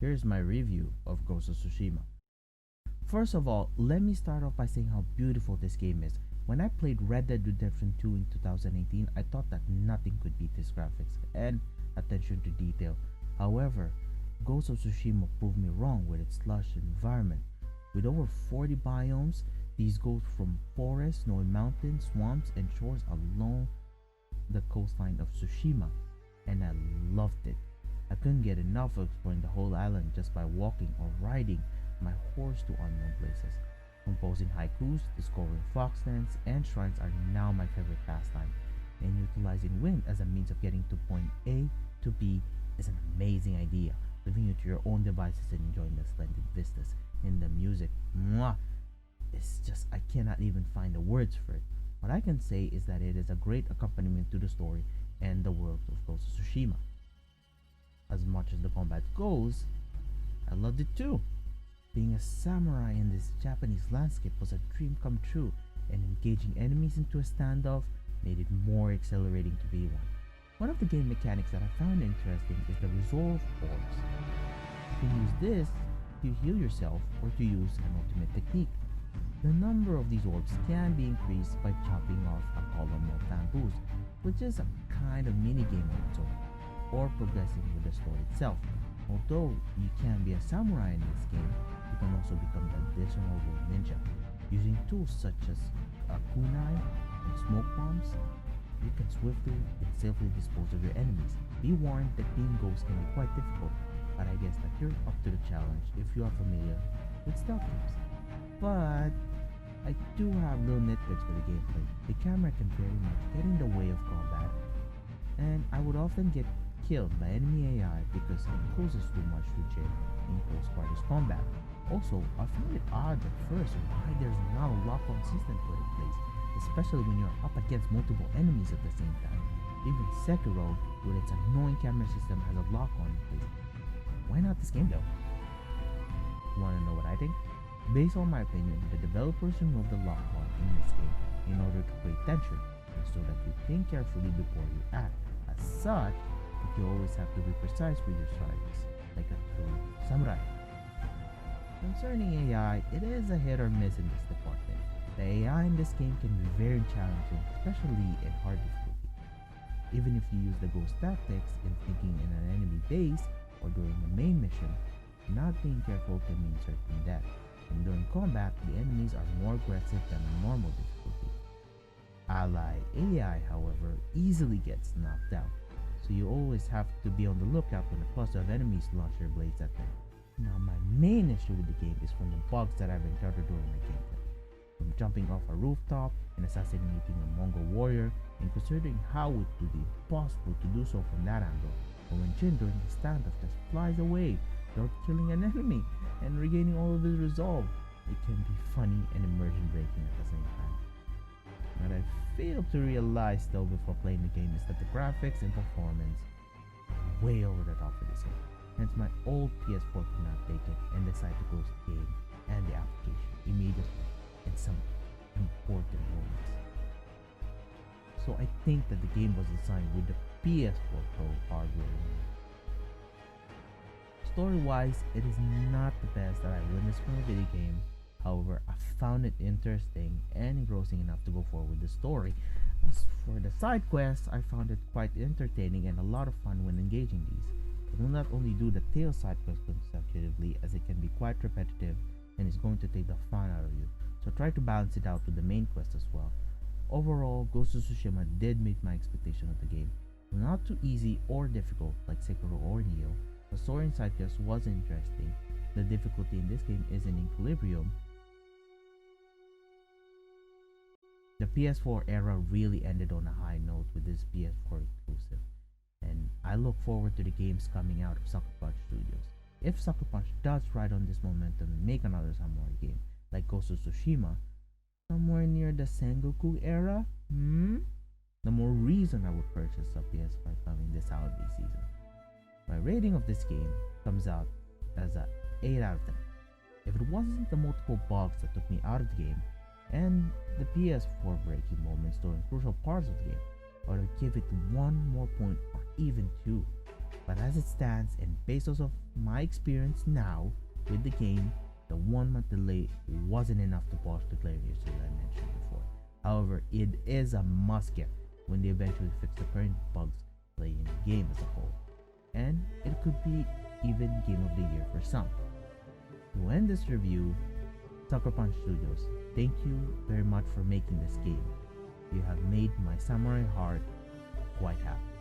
here's my review of Ghost of Tsushima. First of all, let me start off by saying how beautiful this game is. When I played Red Dead Redemption 2 in 2018, I thought that nothing could beat this graphics and attention to detail. However, Ghost of Tsushima proved me wrong with its lush environment. With over 40 biomes, these go from forests, snowy mountains, swamps, and shores along the coastline of Tsushima, and I loved it. I couldn't get enough of exploring the whole island just by walking or riding my horse to unknown places. Composing haikus, discovering foxlands, and shrines are now my favorite pastime, and utilizing wind as a means of getting to point A to B is an amazing idea. Leaving you to your own devices and enjoying the splendid vistas in the music. Mwah! It's just, I cannot even find the words for it. What I can say is that it is a great accompaniment to the story and the world of Ghost of Tsushima. As much as the combat goes, I loved it too. Being a samurai in this Japanese landscape was a dream come true, and engaging enemies into a standoff made it more exhilarating to be one. One of the game mechanics that I found interesting is the resolve orbs. You can use this to heal yourself or to use an ultimate technique. The number of these orbs can be increased by chopping off a column of bamboos, which is a kind of mini-game on its own, or progressing with the story itself. Although you can be a samurai in this game, you can also become the additional rogue ninja. Using tools such as a kunai and smoke bombs, you can swiftly and safely dispose of your enemies. Be warned that being ghosts can be quite difficult, but I guess that you're up to the challenge if you are familiar with stealth games. But I do have little nitpicks for the gameplay. The camera can very much get in the way of combat, and I would often get killed by enemy AI because it closes too much to Jin in close quarters combat. Also, I found it odd at first why there's not a lock-on system put in place, especially when you're up against multiple enemies at the same time. Even Sekiro, with its annoying camera system, has a lock-on in place. Why not this game though? Wanna know what I think? Based on my opinion, the developers removed the lock-on in this game in order to create tension, and so that you think carefully before you act. As such, you always have to be precise with your strikes, like a true samurai. Concerning AI, it is a hit or miss in this department. The AI in this game can be very challenging, especially in hard difficulty. Even if you use the ghost tactics in thinking in an enemy base or during the main mission, not being careful can mean certain death. And during combat, the enemies are more aggressive than a normal difficulty. Ally AI, however, easily gets knocked out, so you always have to be on the lookout when a cluster of enemies launch their blades at them. Now, my main issue with the game is from the bugs that I've encountered during my gameplay. From jumping off a rooftop and assassinating a Mongol warrior, and considering how it would be impossible to do so from that angle, but when Jin during the standoff just flies away without killing an enemy and regaining all of his resolve, it can be funny and immersion breaking at the same time. What I failed to realize though before playing the game is that the graphics and performance are way over the top for this game. Hence my old PS4 could not take it and decided to close the game and the application immediately in some important moments. So I think that the game was designed with the PS4 Pro hardware. Story-wise, it is not the best that I witnessed from a video game. However, I found it interesting and engrossing enough to go forward with the story. As for the side quests, I found it quite entertaining and a lot of fun when engaging these. It will not only do the tail side quests consecutively, as it can be quite repetitive and is going to take the fun out of you, so try to balance it out with the main quest as well. Overall, Ghost of Tsushima did meet my expectation of the game. Not too easy or difficult like Sekiro or Nioh. The story and side quests was interesting. The difficulty in this game is in equilibrium. The PS4 era really ended on a high note with this PS4 exclusive, and I look forward to the games coming out of Sucker Punch Studios. If Sucker Punch does ride on this momentum and make another samurai game like Ghost of Tsushima, somewhere near the Sengoku era, the more reason I would purchase a PS5 coming this holiday season. My rating of this game comes out as a 8 out of 10. If it wasn't the multiple bugs that took me out of the game, and the PS4 breaking moments during crucial parts of the game, I would give it 1 more point or even 2. But as it stands, and based off my experience now with the game, the 1 month delay wasn't enough to polish the clarity as I mentioned before. However, it is a must get when they eventually fix the current bugs playing the game as a whole. And it could be even Game of the Year for some. To end this review, Sucker Punch Studios, thank you very much for making this game. You have made my samurai heart quite happy.